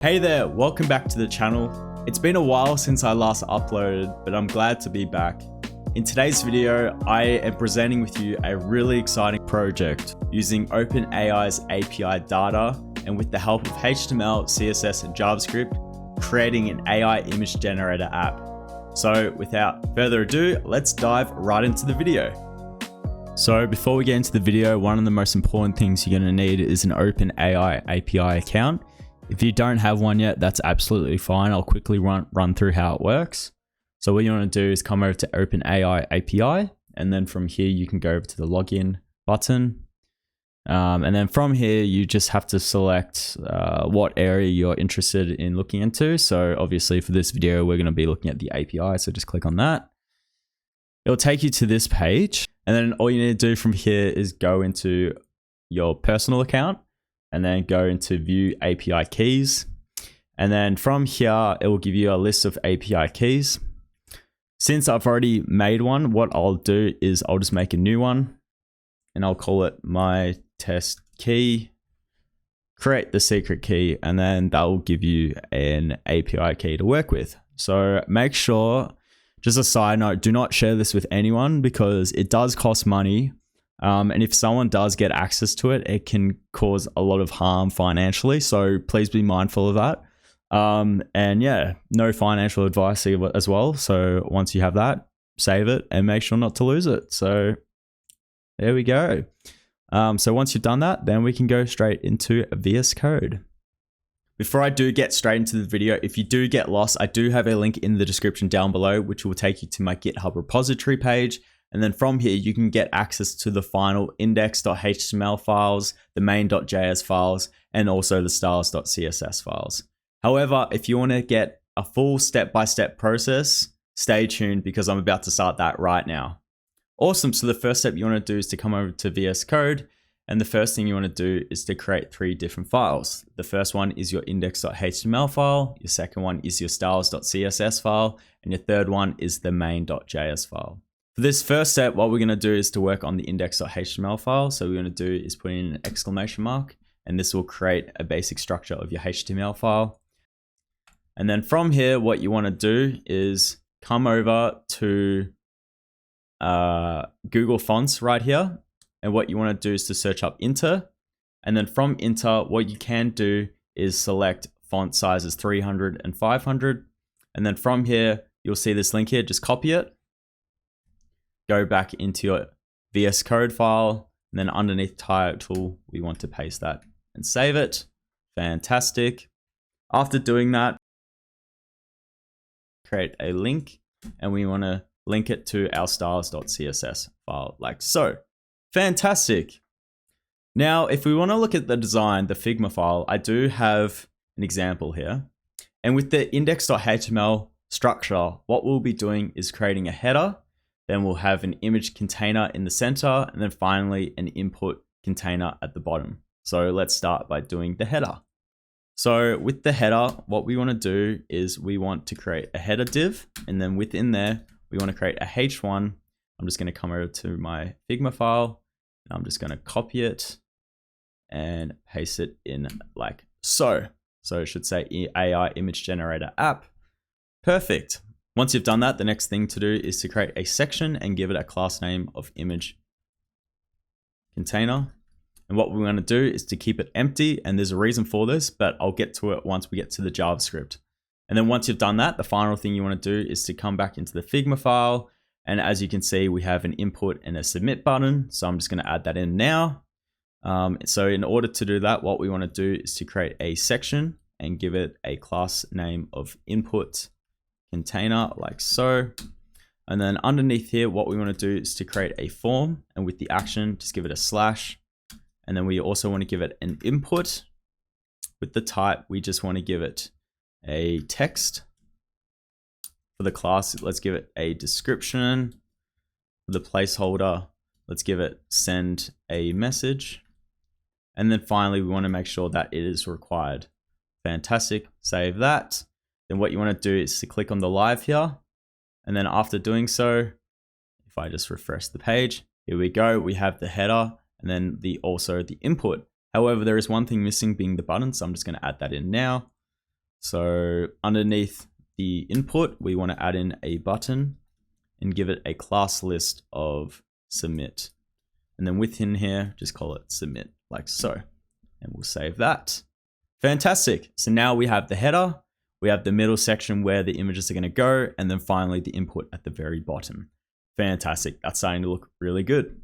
Hey there, welcome back to the channel. It's been a while since I last uploaded, but I'm glad to be back. In today's video, I am presenting with you a really exciting project using OpenAI's API data and with the help of HTML, CSS, and JavaScript, creating an AI image generator app. So without further ado, let's dive right into the video. So before we get into the video, one of the most important things you're going to need is an OpenAI API account. If you don't have one yet, that's absolutely fine. I'll quickly run through how it works. So what you want to do is come over to OpenAI API, and then from here you can go over to the login button. And then from here, you just have to select what area you're interested in looking into. So obviously for this video, we're going to be looking at the API. So just click on that. It'll take you to this page. And then all you need to do from here is go into your personal account and then go into view API keys. And then from here, it will give you a list of API keys. Since I've already made one, what I'll do is I'll just make a new one and I'll call it my test key, create the secret key, and then that will give you an API key to work with. So make sure, just a side note, do not share this with anyone because it does cost money. And if someone does get access to it, it can cause a lot of harm financially. So please be mindful of that. And yeah, no financial advice as well. So once you have that, save it and make sure not to lose it. So there we go. So once you've done that, then we can go straight into VS Code. Before I do get straight into the video, if you do get lost, I do have a link in the description down below, which will take you to my GitHub repository page. And then from here, you can get access to the final index.html files, the main.js files, and also the styles.css files. However, if you want to get a full step-by-step process, stay tuned because I'm about to start that right now. Awesome. So the first step you want to do is to come over to VS Code. And the first thing you want to do is to create 3 different files. The first one is your index.html file. Your second one is your styles.css file. And your third one is the main.js file. For this first step, what we're going to do is to work on the index.html file. So what we're going to do is put in an exclamation mark, and this will create a basic structure of your HTML file. And then from here, what you want to do is come over to Google Fonts right here. And what you want to do is to search up Inter. And then from Inter, what you can do is select font sizes 300 and 500. And then from here, you'll see this link here, just copy it. Go back into your VS Code file, and then underneath title, we want to paste that and save it. Fantastic. After doing that, create a link, and we want to link it to our styles.css file like so. Fantastic. Now, if we want to look at the design, the Figma file, I do have an example here. And with the index.html structure, what we'll be doing is creating a header. Then we'll have an image container in the center, and then finally an input container at the bottom. So let's start by doing the header. So with the header, what we want to do is we want to create a header div, and then within there, we want to create a H1. I'm just going to come over to my Figma file, and I'm just going to copy it and paste it in like so. So it should say AI image generator app. Perfect. Once you've done that, the next thing to do is to create a section and give it a class name of image container. And what we want to do is to keep it empty. And there's a reason for this, but I'll get to it once we get to the JavaScript. And then once you've done that, the final thing you want to do is to come back into the Figma file. And as you can see, we have an input and a submit button. So I'm just going to add that in now. So in order to do that, what we want to do is to create a section and give it a class name of input container like so. And then underneath here, what we want to do is to create a form, and with the action, just give it a slash. And then we also want to give it an input. With the type, we just want to give it a text. For the class, let's give it a description. For the placeholder, let's give it send a message. And then finally, we want to make sure that it is required. Fantastic, save that. Then what you want to do is to click on the live here. And then after doing so, if I just refresh the page, here we go. We have the header and then also the input. However, there is one thing missing, being the button. So I'm just going to add that in now. So underneath the input, we want to add in a button and give it a class list of submit. And then within here, just call it submit like so. And we'll save that. Fantastic. So now we have the header, we have the middle section where the images are going to go, and then finally the input at the very bottom. Fantastic. That's starting to look really good.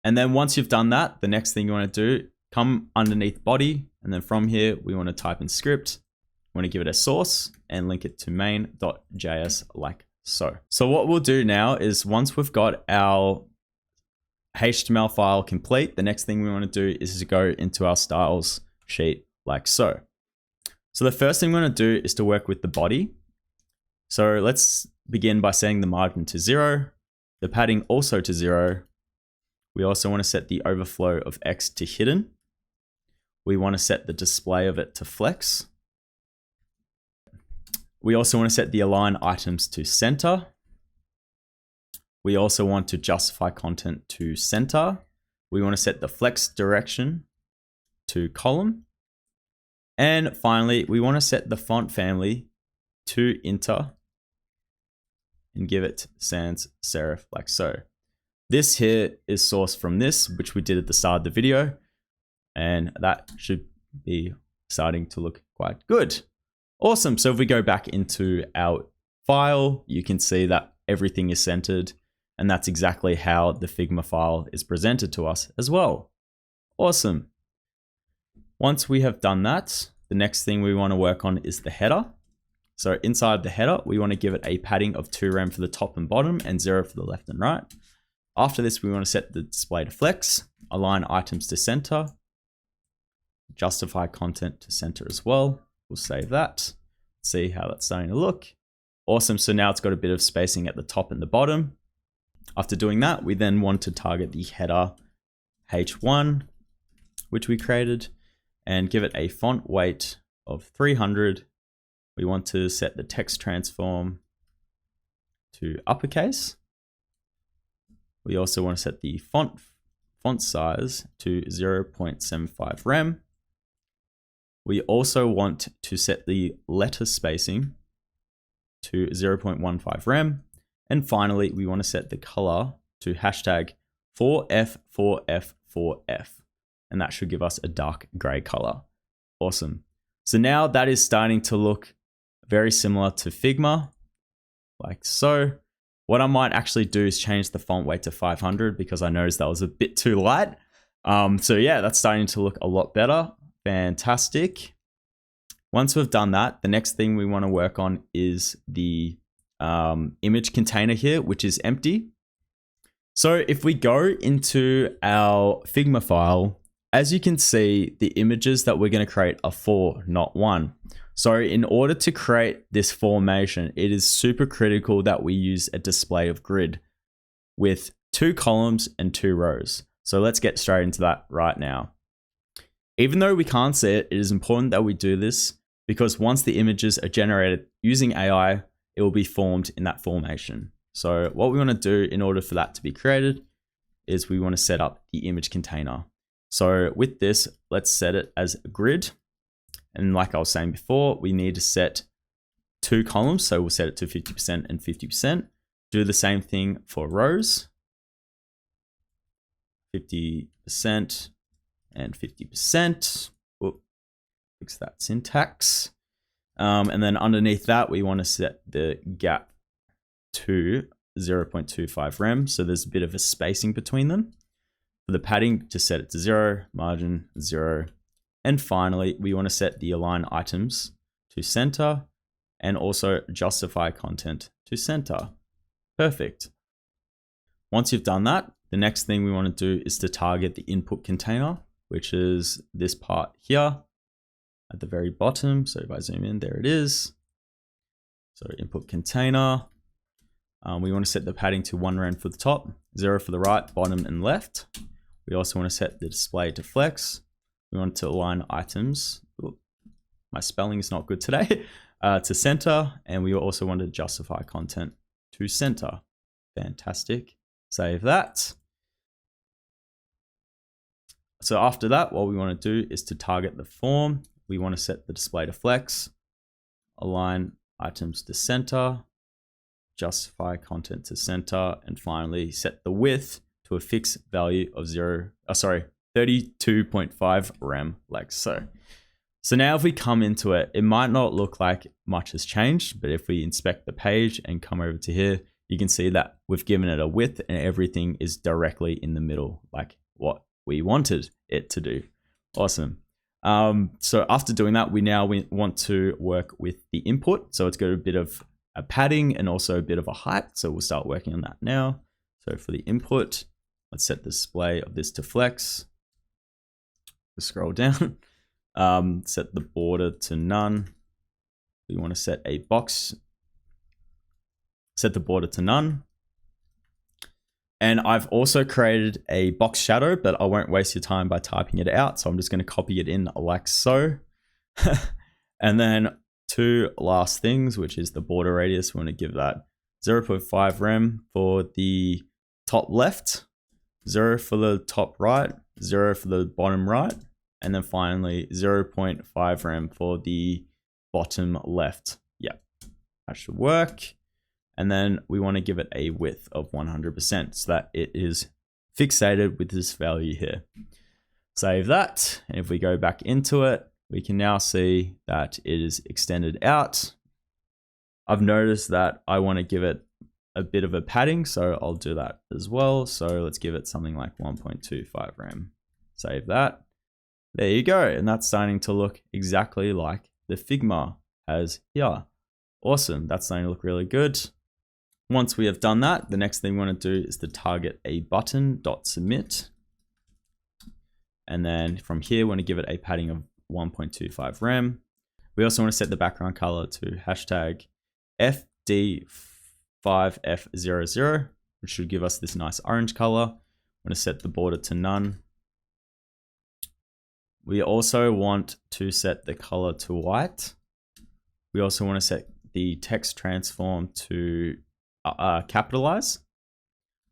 And then once you've done that, the next thing you want to do, come underneath body, and then from here, we want to type in script. We want to give it a source and link it to main.js like so. So what we'll do now is once we've got our HTML file complete, the next thing we want to do is to go into our styles sheet like so. So the first thing we want to do is to work with the body. So let's begin by setting the margin to 0, the padding also to 0. We also want to set the overflow of X to hidden. We want to set the display of it to flex. We also want to set the align items to center. We also want to justify content to center. We want to set the flex direction to column. And finally, we want to set the font family to Inter and give it sans serif like so. This here is sourced from this, which we did at the start of the video, and that should be starting to look quite good. Awesome. So if we go back into our file, you can see that everything is centered, and that's exactly how the Figma file is presented to us as well. Awesome. Once we have done that, the next thing we want to work on is the header. So inside the header, we want to give it a padding of 2 rem for the top and bottom and 0 for the left and right. After this, we want to set the display to flex, align items to center, justify content to center as well. We'll save that, see how that's starting to look. Awesome, so now it's got a bit of spacing at the top and the bottom. After doing that, we then want to target the header H1, which we created, and give it a font weight of 300. We want to set the text transform to uppercase. We also want to set the font size to 0.75 rem. We also want to set the letter spacing to 0.15 rem. And finally, we want to set the color to hashtag 4F4F4F. And that should give us a dark gray color. Awesome. So now that is starting to look very similar to Figma, like so. What I might actually do is change the font weight to 500 because I noticed that was a bit too light. So yeah, that's starting to look a lot better. Fantastic. Once we've done that, the next thing we want to work on is the image container here, which is empty. So if we go into our Figma file, as you can see, the images that we're going to create are 4, not 1. So in order to create this formation, it is super critical that we use a display of grid with 2 columns and 2 rows. So let's get straight into that right now. Even though we can't see it, it is important that we do this because once the images are generated using AI, it will be formed in that formation. So what we want to do in order for that to be created is we want to set up the image container. So with this, let's set it as a grid. And like I was saying before, we need to set 2 columns. So we'll set it to 50% and 50%. Do the same thing for rows. 50% and 50%. Whoop, fix that syntax. And then underneath that, we want to set the gap to 0.25 rem. So there's a bit of a spacing between them. For the padding, just set it to 0, margin 0. And finally, we want to set the align items to center and also justify content to center. Perfect. Once you've done that, the next thing we want to do is to target the input container, which is this part here at the very bottom. So if I zoom in, there it is. So input container. We want to set the padding to 1 rem for the top, 0 for the right, bottom, and left. We also want to set the display to flex. We want to align items. Ooh, my spelling is not good today. To center, and we also want to justify content to center. Fantastic. Save that. So after that, what we want to do is to target the form. we want to set the display to flex, align items to center, justify content to center, and finally set the width to a fixed value of 32.5 rem, like so. So now if we come into it, it might not look like much has changed, but if we inspect the page and come over to here, you can see that we've given it a width and everything is directly in the middle, like what we wanted it to do. Awesome. So after doing that, we want to work with the input. So it's got a bit of a padding and also a bit of a height. So we'll start working on that now. So for the input, let's set the display of this to flex. We'll scroll down. Set the border to none. We want to set a box. Set the border to none. And I've also created a box shadow, but I won't waste your time by typing it out. So I'm just going to copy it in like so. And then two last things, which is the border radius. We want to give that 0.5 rem for the top left, 0 for the top right, 0 for the bottom right, and then finally 0.5 rem for the bottom left. Yeah, that should work. And then we want to give it a width of 100% so that it is fixated with this value here. Save that. And if we go back into it, we can now see that it is extended out. I've noticed that I want to give it a bit of a padding, so I'll do that as well. So let's give it something like 1.25 rem. Save that. There you go. And that's starting to look exactly like the Figma has here. Awesome. That's starting to look really good. Once we have done that, the next thing we want to do is to target a button.submit. And then from here, we want to give it a padding of 1.25 rem. We also want to set the background color to hashtag FD5F00, which should give us this nice orange color. I'm going to set the border to none. We also want to set the color to white. We also want to set the text transform to capitalize.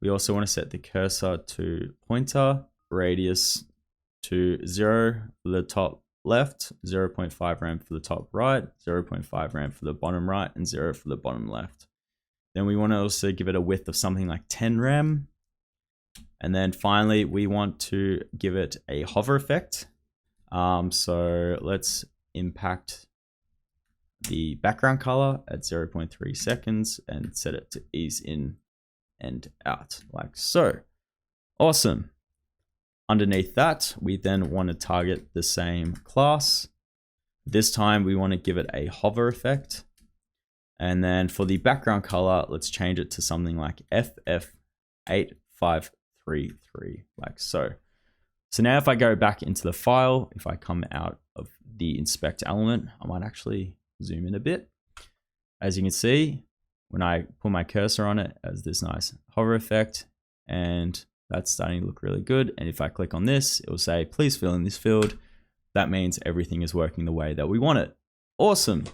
We also want to set the cursor to pointer, radius to 0 for the top left, 0.5 rem for the top right, 0.5 rem for the bottom right, and 0 for the bottom left. Then we want to also give it a width of something like 10 rem. And then finally, we want to give it a hover effect. So let's impact the background color at 0.3 seconds and set it to ease in and out like so. Awesome. Underneath that, we then want to target the same class. This time we want to give it a hover effect. And then for the background color, let's change it to something like FF8533 like so. So now if I go back into the file, if I come out of the inspect element, I might actually zoom in a bit. As you can see, when I put my cursor on it, as this nice hover effect, and that's starting to look really good. And if I click on this, it will say, please fill in this field. That means everything is working the way that we want it. Awesome.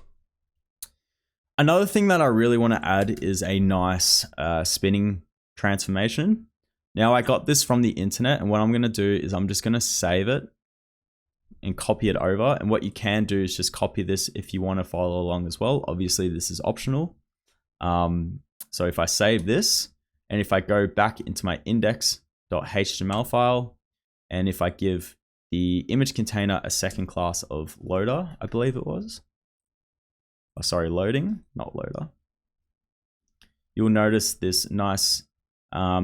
Another thing that I really want to add is a nice spinning transformation. Now I got this from the internet, and what I'm going to do is I'm just going to save it and copy it over. And what you can do is just copy this if you want to follow along as well. Obviously this is optional. So if I save this, and if I go back into my index.html file, and if I give the image container a second class of loader, I believe it was, oh, sorry, loading, not loader, you'll notice this nice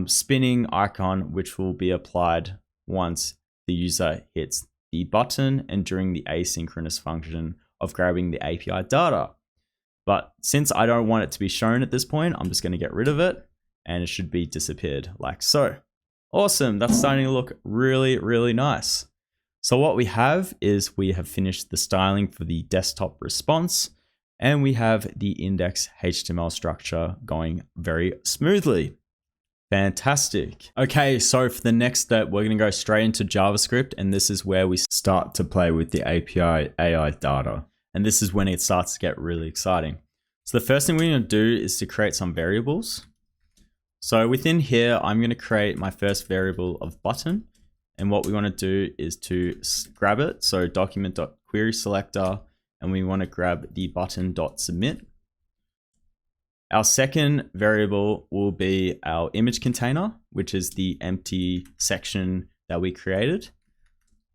spinning icon, which will be applied once the user hits the button and during the asynchronous function of grabbing the API data. But since I don't want it to be shown at this point, I'm just going to get rid of it, and it should be disappeared like so. Awesome. That's starting to look really, really nice. So what we have is we have finished the styling for the desktop response, and we have the index HTML structure going very smoothly. Fantastic. Okay, so for the next step, we're going to go straight into JavaScript, and this is where we start to play with the API AI data. And this is when it starts to get really exciting. So the first thing we're going to do is to create some variables. So within here, I'm going to create my first variable of button. And what we want to do is to grab it. So document.query query selector, and we want to grab the button.submit. Our second variable will be our image container, which is the empty section that we created.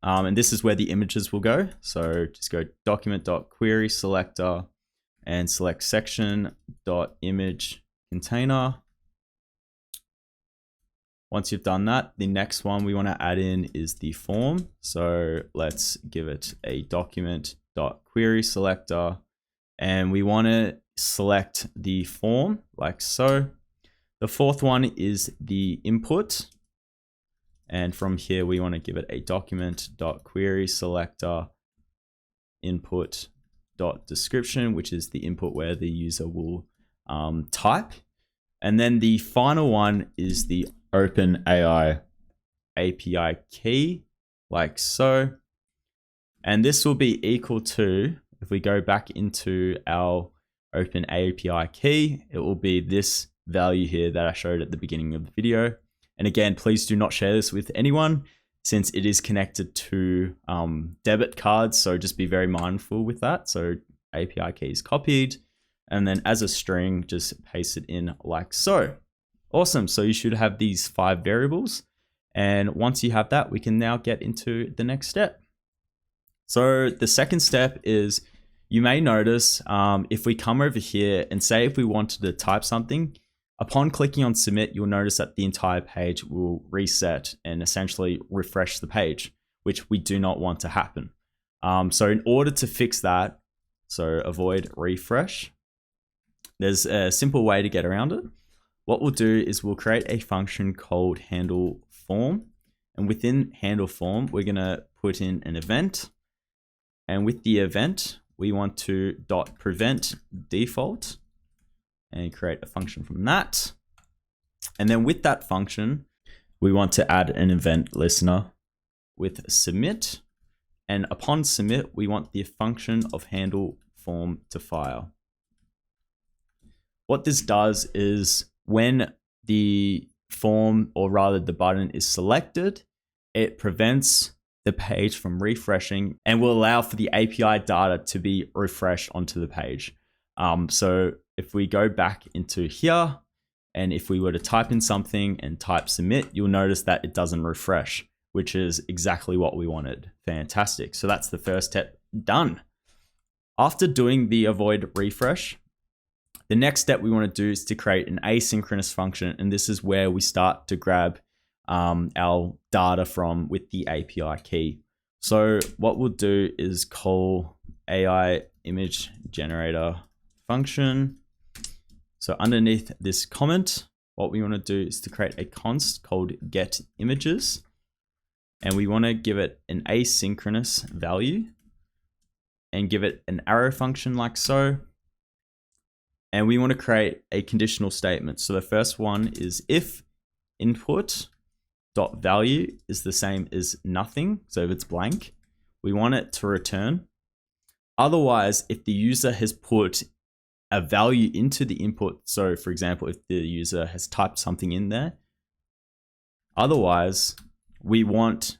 And this is where the images will go. So just go document.query selector and select section.image container. Once you've done that, the next one we want to add in is the form. So let's give it a document.query selector, and we want to select the form like so. The fourth one is the input. And from here, we want to give it a document.query selector input.description, which is the input where the user will type. And then the final one is the OpenAI API key, like so. And this will be equal to, if we go back into our OpenAI API key, it will be this value here that I showed at the beginning of the video. And again, please do not share this with anyone since it is connected to debit cards. So just be very mindful with that. So API key is copied, and then as a string, just paste it in like so. Awesome. So you should have these 5 variables. And once you have that, we can now get into the next step. So the second step is, you may notice if we come over here and say if we wanted to type something, upon clicking on submit, you'll notice that the entire page will reset and essentially refresh the page, which we do not want to happen. So in order to fix that, so avoid refresh, there's a simple way to get around it. What we'll do is we'll create a function called handle form. And within handle form, we're going to put in an event. And with the event, we want to .prevent default and create a function from that. And then with that function, we want to add an event listener with submit. And upon submit, we want the function of handle form to fire. What this does is when the form, or rather the button, is selected, it prevents the page from refreshing and will allow for the API data to be refreshed onto the page. So if we go back into here, and if we were to type in something and type submit, you'll notice that it doesn't refresh, which is exactly what we wanted. Fantastic. So that's the first step done. After doing the avoid refresh, the next step we want to do is to create an asynchronous function. And this is where we start to grab our data from with the API key. So what we'll do is call AI image generator function. So underneath this comment, what we want to do is to create a const called get images. And we want to give it an asynchronous value and give it an arrow function like so. And we want to create a conditional statement. So the first one is if input dot value is the same as nothing. So if it's blank, we want it to return. Otherwise, if the user has put a value into the input, so for example, if the user has typed something in there, otherwise we want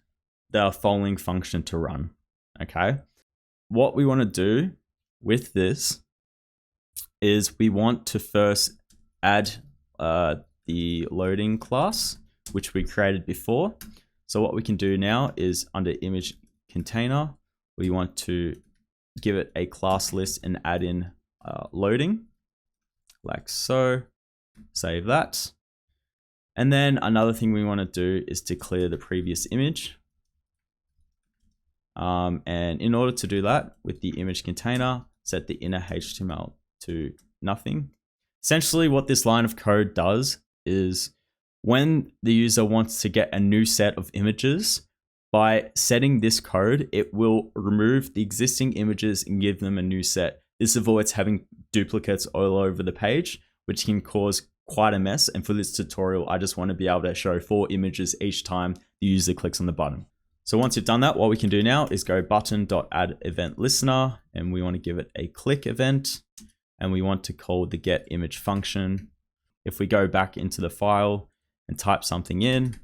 the following function to run. Okay. What we want to do with this is we want to first add the loading class, which we created before. So what we can do now is under image container, we want to give it a class list and add in loading like so. Save that. And then another thing we want to do is to clear the previous image. And in order to do that, with the image container, set the inner HTML to nothing. Essentially what this line of code does is when the user wants to get a new set of images, by setting this code, it will remove the existing images and give them a new set. This avoids having duplicates all over the page, which can cause quite a mess. And for this tutorial, I just want to be able to show 4 images each time the user clicks on the button. So once you've done that, what we can do now is go button.add-event-listener, and we want to give it a click event, and we want to call the getImage function. If we go back into the file and type something in,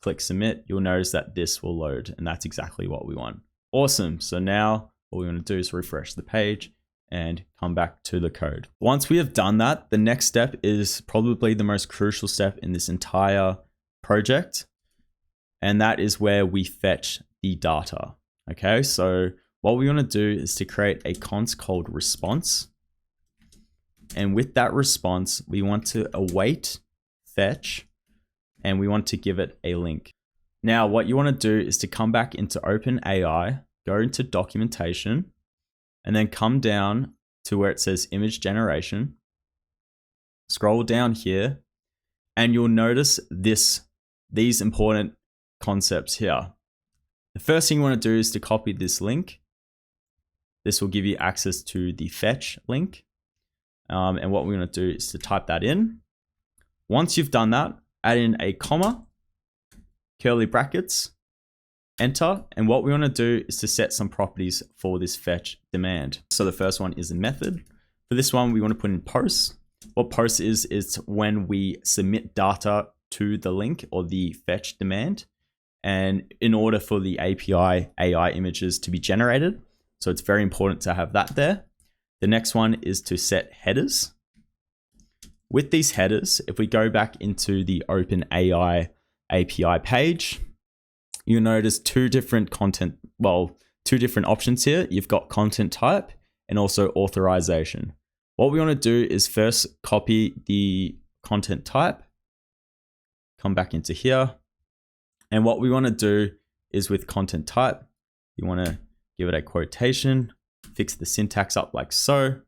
click submit, you'll notice that this will load, and that's exactly what we want. Awesome. So now all we want to do is refresh the page and come back to the code. Once we have done that, the next step is probably the most crucial step in this entire project. And that is where we fetch the data. Okay, so what we want to do is to create a const called response. And with that response, we want to await fetch, and we want to give it a link. Now, what you want to do is to come back into OpenAI, go into documentation, and then come down to where it says image generation. Scroll down here, and you'll notice these important concepts here. The first thing you want to do is to copy this link. This will give you access to the fetch link. And what we're going to do is to type that in. Once you've done that, add in a comma, curly brackets, enter. And what we want to do is to set some properties for this fetch demand. So the first one is a method. For this one, we want to put in post. What post is when we submit data to the link or the fetch demand. And in order for the API AI images to be generated. So it's very important to have that there. The next one is to set headers. With these headers, if we go back into the OpenAI API page, you'll notice two different options here. You've got content type and also authorization. What we want to do is first copy the content type, come back into here. And what we want to do is with content type, you want to give it a quotation, fix the syntax up like so.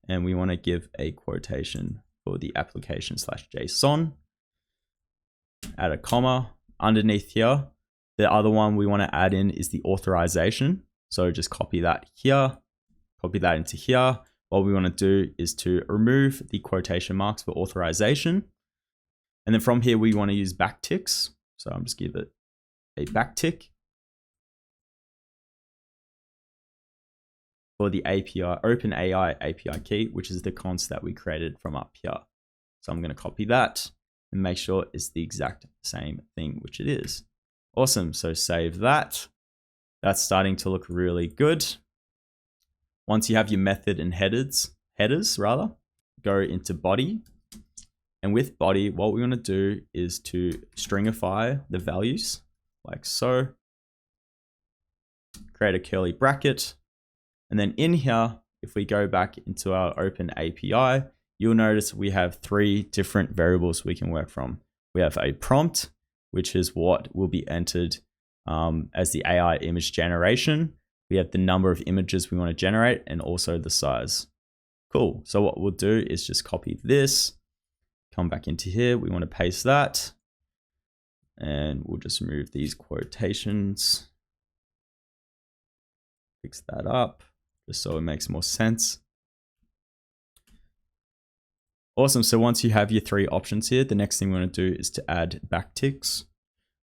And we want to give a quotation for the application/JSON, add a comma underneath here. The other one we want to add in is the authorization. So just copy that here, copy that into here. What we want to do is to remove the quotation marks for authorization. And then from here, we want to use backticks. So I'm just give it a backtick for the API, OpenAI API key, which is the const that we created from up here. So I'm going to copy that and make sure it's the exact same thing, which it is. Awesome. So save that. That's starting to look really good. Once you have your method and headers, go into body. And with body, what we want to do is to stringify the values like so. Create a curly bracket. And then in here, if we go back into our Open API, you'll notice we have three different variables we can work from. We have a prompt, which is what will be entered as the AI image generation. We have the number of images we want to generate and also the size. Cool. So what we'll do is just copy this, come back into here. We want to paste that. And we'll just remove these quotations. Fix that up just so it makes more sense. Awesome. So once you have your three options here, the next thing we want to do is to add backticks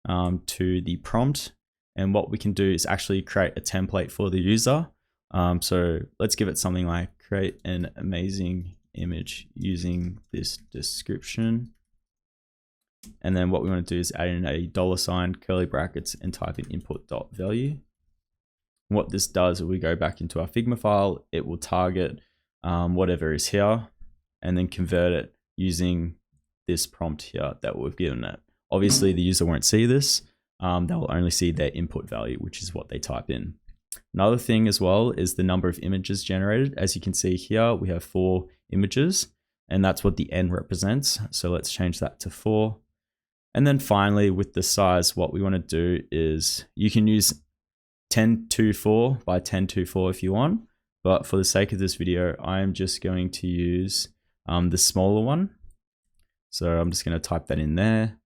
to the prompt. And what we can do is actually create a template for the user. So let's give it something like create an amazing image using this description. And then what we want to do is add in a $, curly brackets, and type in input.value. What this does, if we go back into our Figma file, it will target whatever is here and then convert it using this prompt here that we've given it. Obviously, the user won't see this. They'll only see their input value, which is what they type in. Another thing as well is the number of images generated. As you can see here, we have 4 images, and that's what the n represents. So let's change that to 4. And then finally, with the size, what we want to do is you can use 1024 by 1024 if you want. But for the sake of this video, I'm just going to use the smaller one. So I'm just going to type that in there.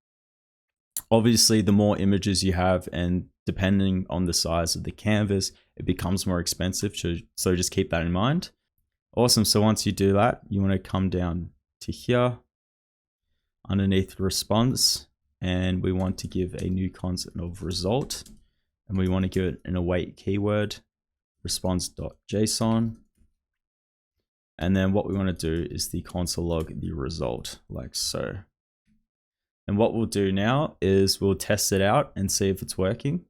Obviously, the more images you have, and depending on the size of the canvas, it becomes more expensive. So just keep that in mind. Awesome. So once you do that, you want to come down to here underneath response, and we want to give a new constant of result, and we want to give it an await keyword, response.json. And then what we want to do is the console log the result like so. And what we'll do now is we'll test it out and see if it's working.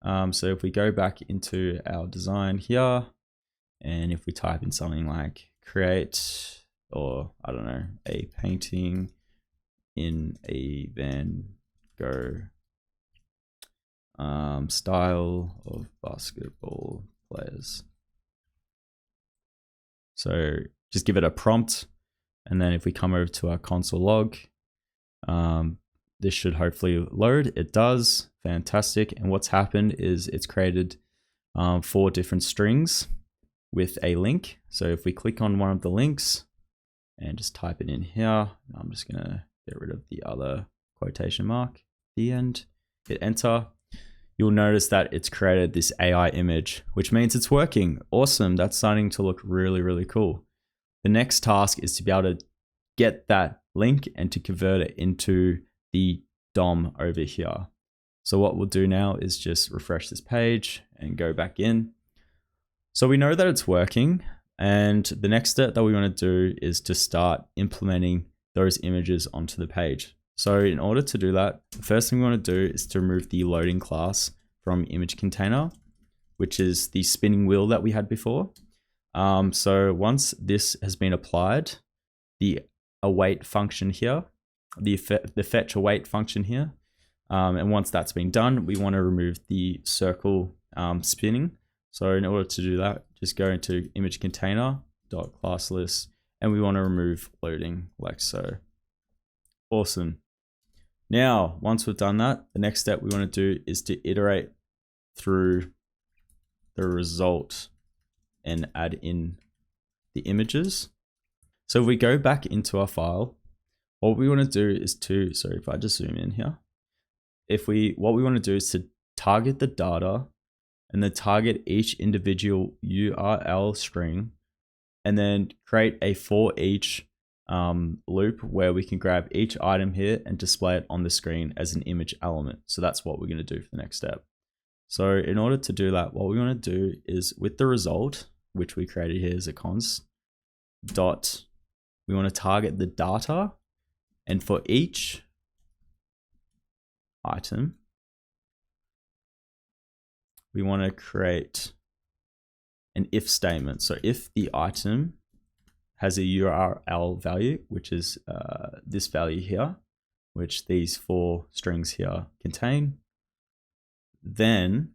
So if we go back into our design here, and if we type in something like create, or I don't know, a painting in a Van Gogh style of basketball players. So just give it a prompt, and then if we come over to our console log, this should hopefully load. It does. Fantastic. And what's happened is it's created 4 different strings with a link. So if we click on one of the links and just type it in here, I'm just going to get rid of the other quotation mark at the end, hit enter. You'll notice that it's created this AI image, which means it's working. Awesome. That's starting to look really, really cool. The next task is to be able to get that link and to convert it into the DOM over here. So what we'll do now is just refresh this page and go back in. So we know that it's working, and the next step that we want to do is to start implementing those images onto the page. So in order to do that, the first thing we want to do is to remove the loading class from image container, which is the spinning wheel that we had before. So once this has been applied, the await function here, the fetch await function here, and once that's been done, we want to remove the circle spinning. So in order to do that, just go into image container .class list, and we want to remove loading like so. Awesome. Now, once we've done that, the next step we want to do is to iterate through the result and add in the images. So if we go back into our file, what we want to do is to, sorry if I just zoom in here, what we want to do is to target the data and then target each individual URL string, and then create a for each loop where we can grab each item here and display it on the screen as an image element. So that's what we're going to do for the next step. So in order to do that, what we want to do is with the result, which we created here as a const dot, we want to target the data, and for each item, we want to create an if statement. So if the item has a URL value, which is this value here, which these 4 strings here contain, then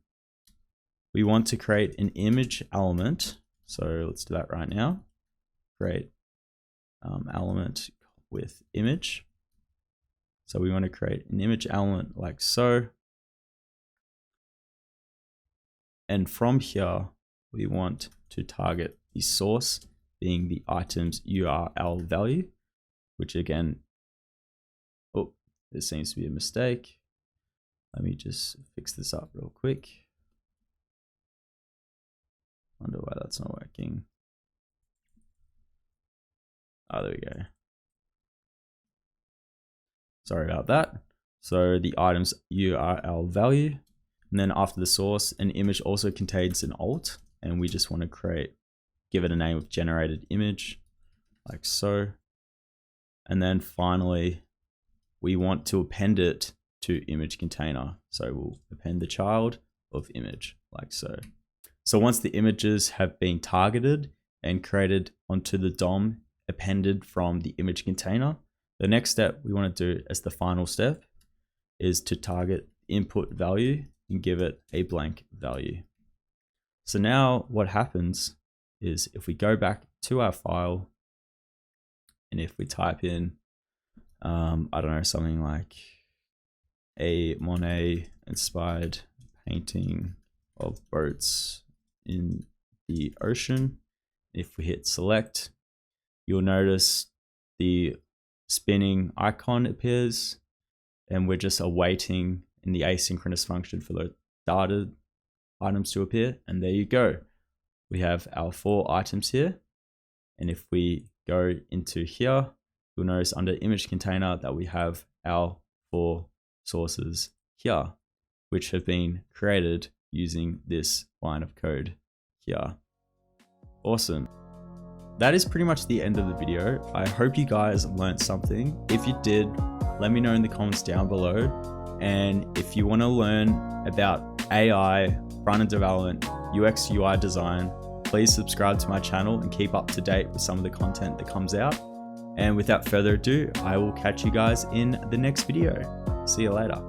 we want to create an image element. So let's do that right now. Create element with image. So we want to create an image element like so. And from here, we want to target the source being the item's URL value, which again, oh, there seems to be a mistake. Let me just fix this up real quick. Wonder why that's not working. Oh, there we go. Sorry about that. So the item's URL value, and then after the source, an image also contains an alt, and we just want to give it a name of generated image, like so. And then finally, we want to append it to image container. So we'll append the child of image, like so. So once the images have been targeted and created onto the DOM appended from the image container, the next step we want to do as the final step is to target input value and give it a blank value. So now what happens is if we go back to our file, and if we type in, I don't know, something like a Monet inspired painting of boats in the ocean, if we hit select, you'll notice the spinning icon appears, and we're just awaiting in the asynchronous function for the data items to appear. And there you go. We have our 4 items here. And if we go into here, you'll notice under image container that we have our 4 sources here, which have been created using this line of code here. Awesome. That is pretty much the end of the video. I hope you guys learned something. If you did, let me know in the comments down below. And if you want to learn about AI, front-end development, UX UI design, please subscribe to my channel and keep up to date with some of the content that comes out. And without further ado, I will catch you guys in the next video. See you later.